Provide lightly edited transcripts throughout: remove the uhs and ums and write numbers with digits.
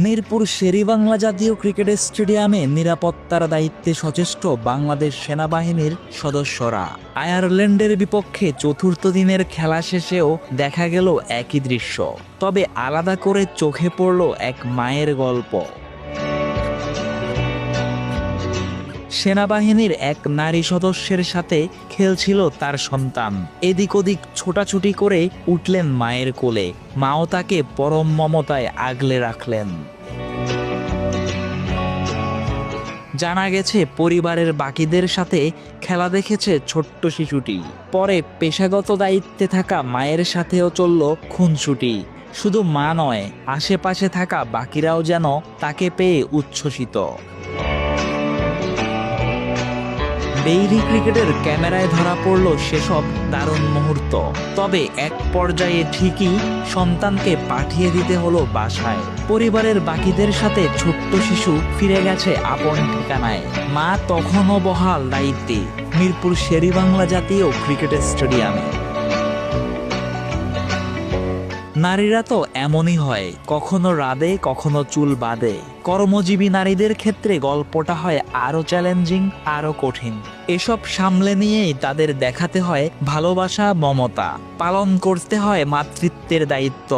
মিরপুর শেরেবাংলা জাতীয় ক্রিকেট স্টেডিয়ামে নিরাপত্তার দায়িত্বে সচেষ্ট বাংলাদেশ সেনাবাহিনীর সদস্যরা। আয়ারল্যান্ডের বিপক্ষে চতুর্থ দিনের খেলা শেষেও দেখা গেল একই দৃশ্য, তবে আলাদা করে চোখে পড়ল এক মায়ের গল্প। সেনাবাহিনীর এক নারী সদস্যের সাথে খেলছিল তার সন্তান। এদিক ওদিক ছোটাছুটি করে উঠলেন মায়ের কোলে। মাও তাকে পরম মমতায় আগলে রাখলেন। জানা গেছে পরিবারের বাকিদের সাথে খেলা দেখেছে ছোট্ট শিশুটি। পরে পেশাগত দায়িত্বে থাকা মায়ের সাথেও চলল খুনসুটি। শুধু মা নয়, আশেপাশে থাকা বাকিরাও যেন তাকে পেয়ে উচ্ছ্বসিত। ডেইলি ক্রিকেটের ক্যামেরায় ধরা পড়ল সেসব দারুণ মুহূর্ত। তবে এক পর্যায়ে ঠিকই সন্তানকে পাঠিয়ে দিতে হলো বাসায়। পরিবারের বাকিদের সাথে ছোট্ট শিশু ফিরে গেছে আপন ঠিকানায়। মা তখনও বহাল দায়িত্বে মিরপুর শেরেবাংলা জাতীয় ক্রিকেট স্টেডিয়ামে। নারীরা তো এমনই হয়, কখনো রাধে কখনো চুল বাঁধে। কর্মজীবী নারীদের ক্ষেত্রে গল্পটা হয় আরো চ্যালেঞ্জিং, আরো কঠিন। এসব সামলে নিয়েই তাদের দেখাতে হয় ভালোবাসা, মমতা, পালন করতে হয় মাতৃত্বের দায়িত্ব।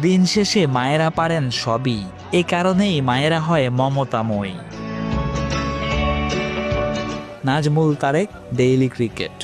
দিন শেষে মায়েরা পারেন সবই। এ কারণেই মায়েরা হয় মমতাময়ী। Nazmul Tarek, daily cricket.